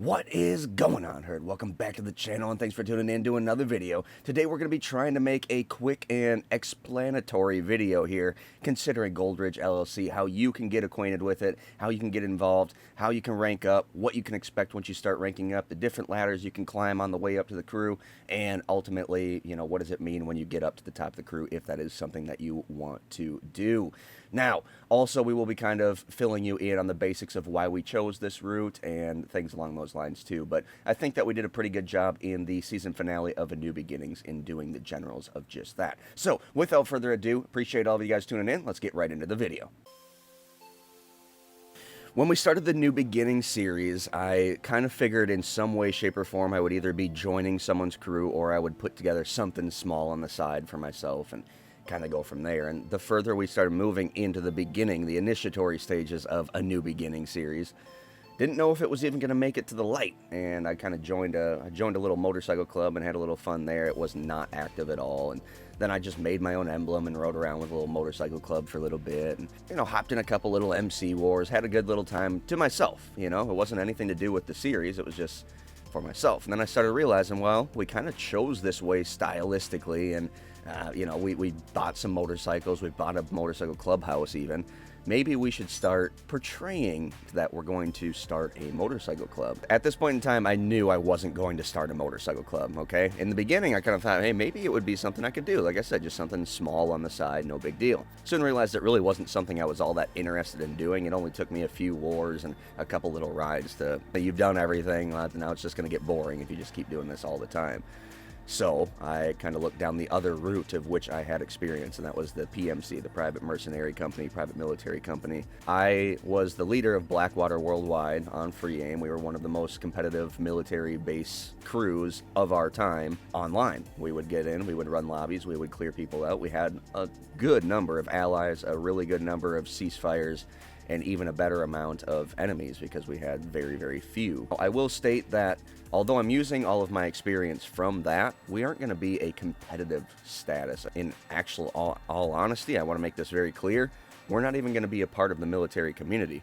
What is going on, herd? Welcome back to the channel and thanks for tuning in to another video. Today we're going to be trying to make a quick and explanatory video here considering Goldridge LLC, how you can get acquainted with it, how you can get involved, how you can rank up, what you can expect once you start ranking up, the different ladders you can climb on the way up to the crew, and ultimately, what does it mean when you get up to the top of the crew if that is something that you want to do. Now, also we will be kind of filling you in on the basics of why we chose this route and things along those lines too, but I think that we did a pretty good job in the season finale of A New Beginnings in doing the generals of just that. So, without further ado, appreciate all of you guys tuning in. Let's get right into the video. When we started the New Beginnings series, I kind of figured in some way, shape, or form I would either be joining someone's crew or I would put together something small on the side for myself and kind of go from there. And the further we started moving into the beginning, the initiatory stages of A New Beginning series, didn't know if it was even going to make it to the light, and I kind of joined a little motorcycle club and had a little fun there. It was not active at all, and then I just made my own emblem and rode around with a little motorcycle club for a little bit, and hopped in a couple little MC wars, had a good little time to myself. It wasn't anything to do with the series, it was just for myself. And then I started realizing, well, we kind of chose this way stylistically, and we bought some motorcycles, we bought a motorcycle clubhouse even. Maybe we should start portraying that we're going to start a motorcycle club. At this point in time, I knew I wasn't going to start a motorcycle club, okay? In the beginning, I kind of thought, hey, maybe it would be something I could do. Like I said, just something small on the side, no big deal. Soon realized it really wasn't something I was all that interested in doing. It only took me a few wars and a couple little rides to, you've done everything, now it's just going to get boring if you just keep doing this all the time. So I kind of looked down the other route of which I had experience, and that was the PMC, the Private Mercenary Company, Private Military Company. I was the leader of Blackwater Worldwide on Free Aim. We were one of the most competitive military base crews of our time online. We would get in, we would run lobbies, we would clear people out. We had a good number of allies, a really good number of ceasefires, and even a better amount of enemies because we had very, very few. I will state that although I'm using all of my experience from that, we aren't going to be a competitive status. In actual all honesty, I want to make this very clear, we're not even going to be a part of the military community.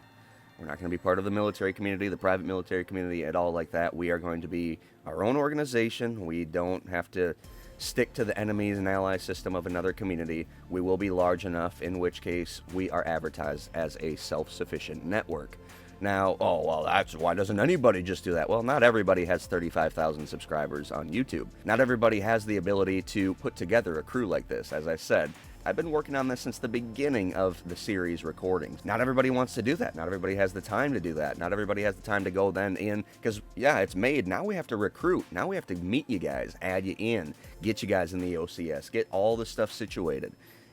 We're not going to be part of the military community, the private military community at all like that. We are going to be our own organization. We don't have to stick to the enemies and ally system of another community. We will be large enough, in which case we are advertised as a self-sufficient network. Now, oh, well, why doesn't anybody just do that? Well, not everybody has 35,000 subscribers on YouTube. Not everybody has the ability to put together a crew like this. As I said, I've been working on this since the beginning of the series recordings. Not everybody wants to do that. Not everybody has the time to do that. Not everybody has the time to go then in, because, yeah, it's made. Now we have to recruit. Now we have to meet you guys, add you in, get you guys in the OCS, get all the stuff situated.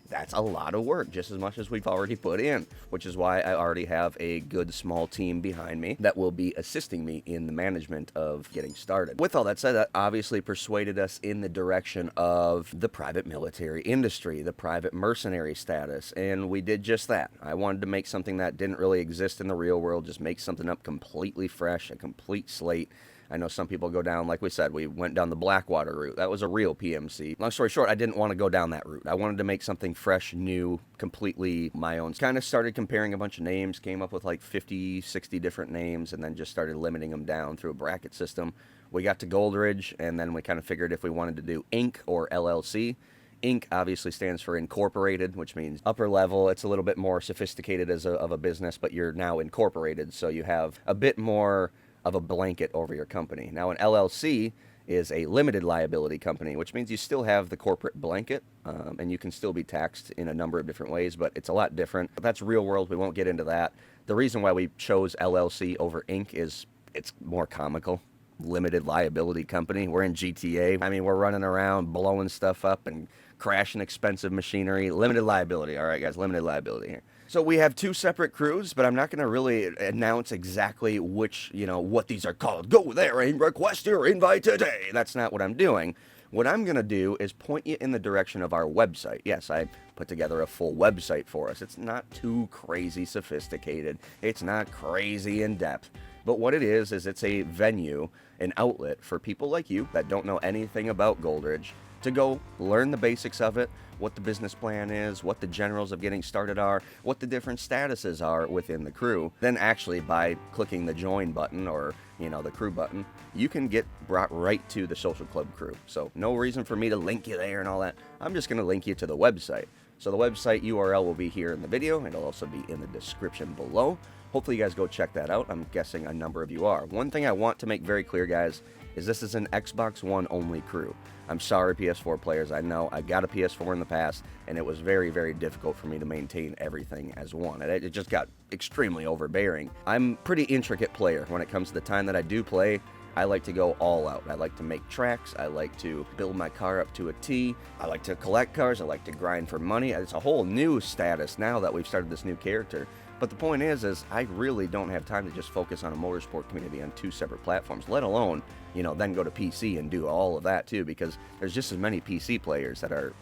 That's a lot of work, just as much as we've already put in, which is why I already have a good small team behind me that will be assisting me in the management of getting started. With all that said, that obviously persuaded us in the direction of the private military industry, the private mercenary status, and we did just that. I wanted to make something that didn't really exist in the real world, just make something up completely fresh, a complete slate. I know some people go down, like we said, we went down the Blackwater route. That was a real PMC. Long story short, I didn't want to go down that route. I wanted to make something fresh, new, completely my own. Kind of started comparing a bunch of names, came up with like 50, 60 different names, and then just started limiting them down through a bracket system. We got to Goldridge, and then we kind of figured if we wanted to do Inc. or LLC. Inc. obviously stands for incorporated, which means upper level. It's a little bit more sophisticated of a business, but you're now incorporated, so you have a bit more of a blanket over your company. Now, an LLC is a limited liability company, which means you still have the corporate blanket, and you can still be taxed in a number of different ways, but it's a lot different. But that's real world. We won't get into that. The reason why we chose LLC over Inc. is it's more comical. Limited liability company. We're in GTA. I mean, we're running around blowing stuff up and crashing expensive machinery. Limited liability. All right, guys, limited liability here. So we have two separate crews, but I'm not going to really announce exactly which, what these are called. Go there and request your invite today. That's not what I'm doing. What I'm going to do is point you in the direction of our website. Yes, I put together a full website for us. It's not too crazy sophisticated. It's not crazy in depth. But what it is it's a venue, an outlet for people like you that don't know anything about Goldridge to go learn the basics of it, what the business plan is, what the generals of getting started are, what the different statuses are within the crew. Then actually by clicking the join button or, the crew button, you can get brought right to the social club crew. So no reason for me to link you there and all that. I'm just going to link you to the website. So the website URL will be here in the video. It'll also be in the description below. Hopefully you guys go check that out. I'm guessing a number of you are. One thing I want to make very clear, guys, is this is an Xbox One only crew. I'm sorry, PS4 players. I know I got a PS4 in the past, and it was very, very difficult for me to maintain everything as one. It just got extremely overbearing. I'm a pretty intricate player when it comes to the time that I do play. I like to go all out. I like to make tracks. I like to build my car up to a T. I like to collect cars. I like to grind for money. It's a whole new status now that we've started this new character. But the point is I really don't have time to just focus on a motorsport community on 2 separate platforms, let alone, then go to PC and do all of that too, because there's just as many PC players that are,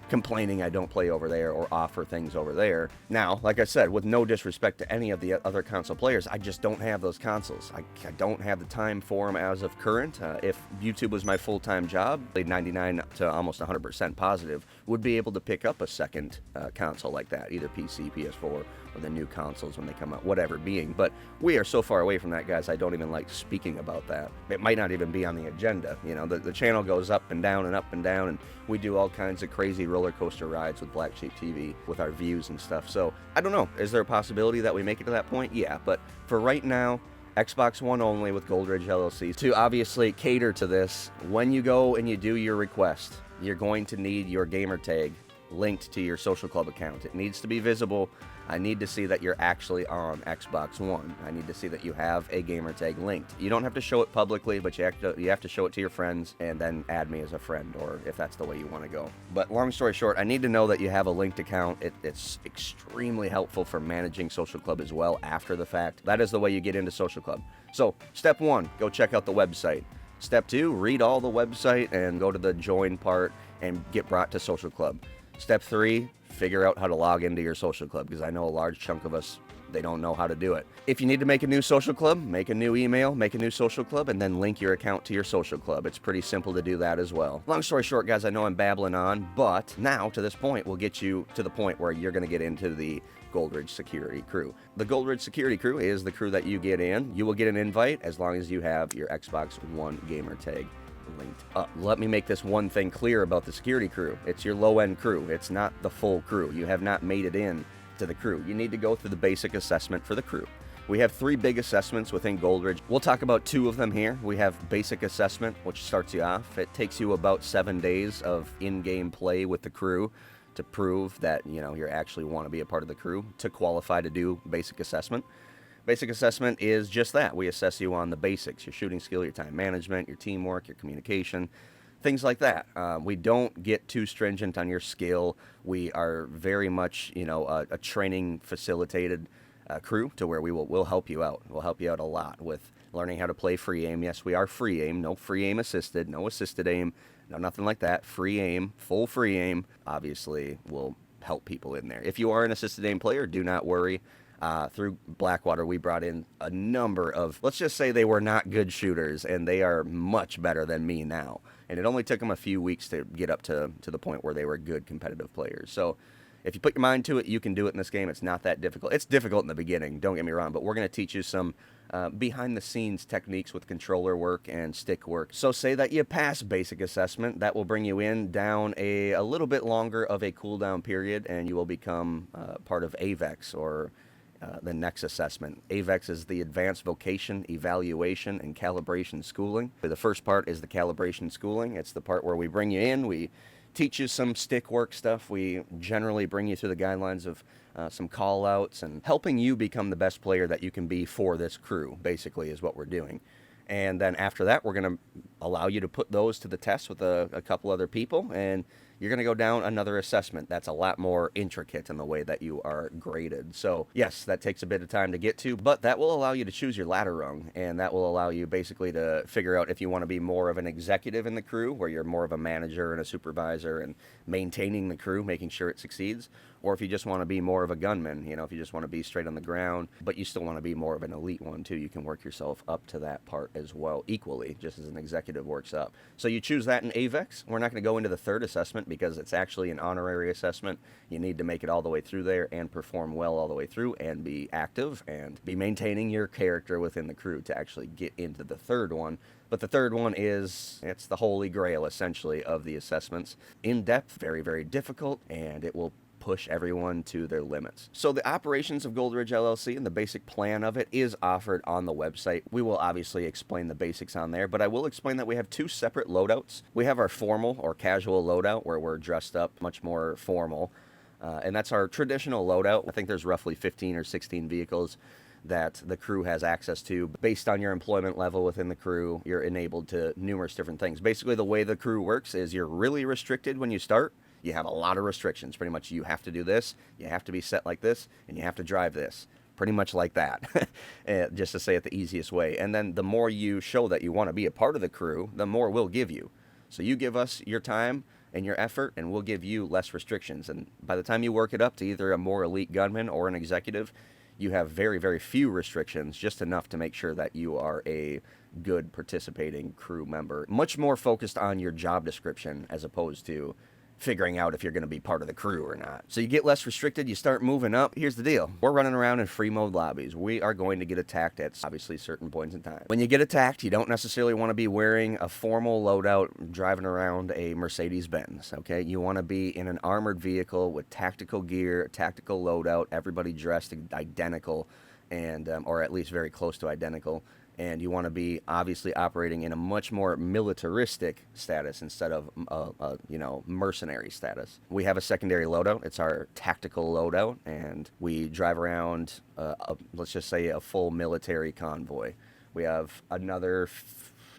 complaining I don't play over there or offer things over there. Now, like I said, with no disrespect to any of the other console players, I just don't have those consoles. I don't have the time for them as of current. If YouTube was my full-time job, 99 to almost 100% positive, would be able to pick up a second console like that, either PC, PS4, or the new consoles when they come out, whatever being. But we are so far away from that, guys, I don't even like speaking about that. It might not even be on the agenda. The channel goes up and down, and we do all kinds of crazy roller coaster rides with Black Sheep TV with our views and stuff. So I don't know, is there a possibility that we make it to that point? Yeah, but for right now, Xbox One only with Goldridge LLC. To obviously cater to this, when you go and you do your request, you're going to need your gamer tag linked to your social club account. It needs to be visible. I need to see that you're actually on Xbox One. I need to see that you have a gamer tag linked. You don't have to show it publicly, but you have to show it to your friends and then add me as a friend, or if that's the way you want to go. But long story short, I need to know that you have a linked account. It's extremely helpful for managing social club as well after the fact. That is the way you get into social club. So step 1, go check out the website. Step 2, read all the website and go to the join part and get brought to social club. Step 3, figure out how to log into your social club, because I know a large chunk of us, they don't know how to do it. If you need to make a new social club, make a new email, make a new social club, and then link your account to your social club. It's pretty simple to do that as well. Long story short, guys, I know I'm babbling on, but now to this point, we'll get you to the point where you're going to get into the Goldridge Security Crew. The Goldridge Security Crew is the crew that you get in. You will get an invite as long as you have your Xbox One gamer tag linked up. Let me make this one thing clear about the security crew. It's your low-end crew. It's not the full crew. You have not made it in to the crew. You need to go through the basic assessment for the crew. We have 3 big assessments within Goldridge. We'll talk about 2 of them here. We have basic assessment, which starts you off. It takes you about 7 days of in-game play with the crew to prove that you actually want to be a part of the crew to qualify to do basic assessment. Basic assessment is just that. We assess you on the basics, your shooting skill, your time management, your teamwork, your communication, things like that. We don't get too stringent on your skill. We are very much, a training facilitated crew to where we'll help you out. We'll help you out a lot with learning how to play free aim. Yes, we are free aim. No free aim assisted. No assisted aim. No, nothing like that. Free aim, full free aim. Obviously, will help people in there. If you are an assisted aim player, do not worry. Through Blackwater, we brought in a number of, let's just say they were not good shooters, and they are much better than me now. And it only took them a few weeks to get up to the point where they were good competitive players. So if you put your mind to it, you can do it in this game. It's not that difficult. It's difficult in the beginning, don't get me wrong, but we're going to teach you some behind-the-scenes techniques with controller work and stick work. So say that you pass basic assessment, that will bring you in down a little bit longer of a cooldown period, and you will become part of AVEX, or the next assessment. AVEX is the Advanced Vocation Evaluation and Calibration Schooling. The first part is the calibration schooling. It's the part where we bring you in, we teach you some stick work stuff. We generally bring you through the guidelines of some call outs and helping you become the best player that you can be for this crew, basically, is what we're doing. And then after that, we're going to allow you to put those to the test with a couple other people, and you're going to go down another assessment that's a lot more intricate in the way that you are graded. So yes, that takes a bit of time to get to, but that will allow you to choose your ladder rung, and that will allow you basically to figure out if you want to be more of an executive in the crew, where you're more of a manager and a supervisor and maintaining the crew, making sure it succeeds, or if you just want to be more of a gunman, you know, if you just want to be straight on the ground, but you still want to be more of an elite one too, you can work yourself up to that part as well, equally, just as an executive works up. So you choose that in AVEX. We're not going to go into the third assessment because it's actually an honorary assessment. You need to make it all the way through there and perform well all the way through and be active and be maintaining your character within the crew to actually get into the third one. But the third one it's the holy grail, essentially, of the assessments. In depth, very, very difficult, and it will push everyone to their limits. So the operations of Goldridge LLC and the basic plan of it is offered on the website. We will obviously explain the basics on there, but I will explain that we have two separate loadouts. We have our formal or casual loadout, where we're dressed up much more formal, and that's our traditional loadout. I think there's roughly 15 or 16 vehicles that the crew has access to. Based on your employment level within the crew, you're enabled to numerous different things. Basically, the way the crew works is you're really restricted when you start. You have a lot of restrictions. Pretty much you have to do this, you have to be set like this, and you have to drive this. Pretty much like that, just to say it the easiest way. And then the more you show that you want to be a part of the crew, the more we'll give you. So you give us your time and your effort, and we'll give you less restrictions. And by the time you work it up to either a more elite gunman or an executive, you have very, very few restrictions, just enough to make sure that you are a good participating crew member. Much more focused on your job description as opposed to figuring out if you're going to be part of the crew or not. So you get less restricted, you start moving up. Here's the deal. We're running around in free mode lobbies. We are going to get attacked at obviously certain points in time. When you get attacked, you don't necessarily want to be wearing a formal loadout driving around a Mercedes-Benz, okay? You want to be in an armored vehicle with tactical gear, tactical loadout, everybody dressed identical, and or at least very close to identical. And you want to be obviously operating in a much more militaristic status instead of mercenary status. We have a secondary loadout. It's our tactical loadout, and we drive around let's just say a full military convoy. We have another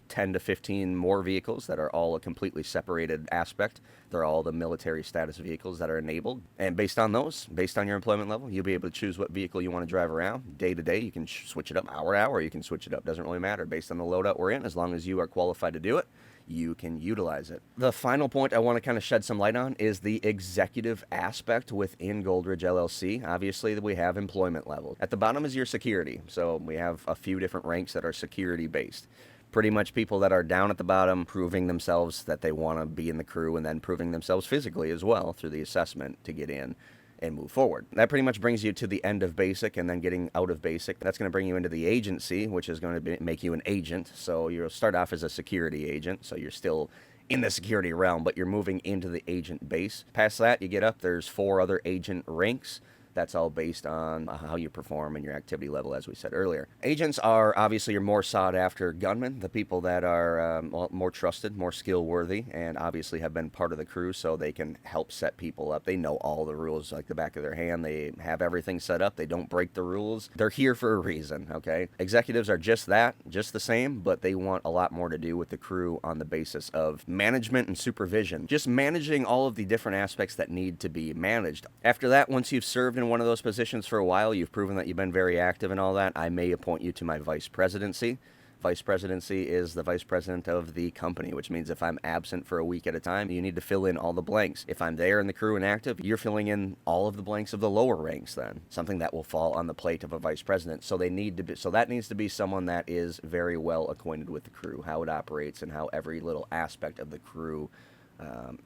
10 to 15 more vehicles that are all a completely separated aspect. They're all the military status vehicles that are enabled. And based on those, based on your employment level, you'll be able to choose what vehicle you want to drive around. Day to day, you can switch it up. Hour to hour, you can switch it up. Doesn't really matter. Based on the loadout we're in, as long as you are qualified to do it, you can utilize it. The final point I want to kind of shed some light on is the executive aspect within Goldridge LLC. Obviously, we have employment level. At the bottom is your security. So we have a few different ranks that are security based. Pretty much people that are down at the bottom, proving themselves that they want to be in the crew, and then proving themselves physically as well through the assessment to get in and move forward. That pretty much brings you to the end of basic, and then getting out of basic. That's going to bring you into the agency, which is going to make you an agent. So you'll start off as a security agent, so you're still in the security realm, but you're moving into the agent base. Past that, you get up, there's 4 other agent ranks. That's all based on how you perform and your activity level, as we said earlier. Agents are obviously your more sought-after gunmen, the people that are more trusted, more skill-worthy, and obviously have been part of the crew, so they can help set people up. They know all the rules like the back of their hand. They have everything set up. They don't break the rules. They're here for a reason, okay? Executives are just that, just the same, but they want a lot more to do with the crew on the basis of management and supervision. Just managing all of the different aspects that need to be managed. After that, once you've served in one of those positions for a while, you've proven that you've been very active and all that, I may appoint you to my vice presidency. Vice presidency is the vice president of the company, which means if I'm absent for a week at a time, you need to fill in all the blanks. If I'm there in the crew and active, you're filling in all of the blanks of the lower ranks then. Something that will fall on the plate of a vice president. So that needs to be someone that is very well acquainted with the crew, how it operates and how every little aspect of the crew,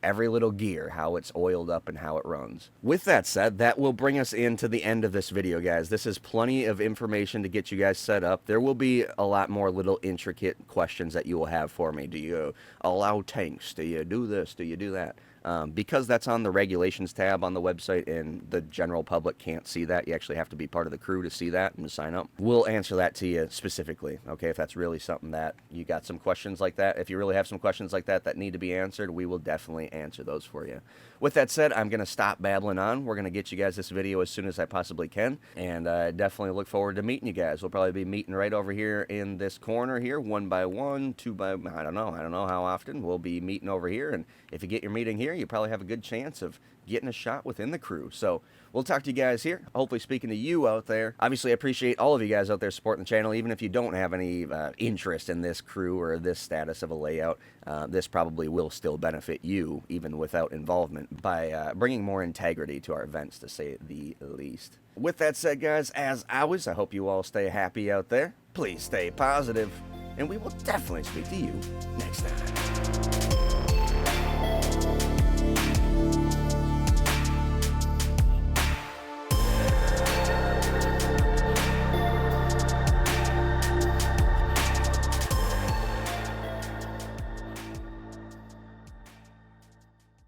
every little gear, how it's oiled up and how it runs. With that said, that will bring us into the end of this video, guys. This is plenty of information to get you guys set up. There will be a lot more little intricate questions that you will have for me. Do you allow tanks? Do you do this? Do you do that? Because that's on the regulations tab on the website and the general public can't see that. You actually have to be part of the crew to see that and to sign up. We'll answer that to you specifically, okay? If that's really something that you got some questions like that, if you really have some questions like that that need to be answered, we will definitely answer those for you. With that said, I'm going to stop babbling on. We're going to get you guys this video as soon as I possibly can, and I definitely look forward to meeting you guys. We'll probably be meeting right over here in this corner here, 1 by 1, 2 by, I don't know how often. We'll be meeting over here, and if you get your meeting here, here, you probably have a good chance of getting a shot within the crew. So we'll talk to you guys here, hopefully speaking to you out there. Obviously, I appreciate all of you guys out there supporting the channel, even if you don't have any interest in this crew or this status of a layout. This probably will still benefit you, even without involvement, by bringing more integrity to our events, to say the least. With that said, guys, as always, I hope you all stay happy out there. Please stay positive, and we will definitely speak to you next time.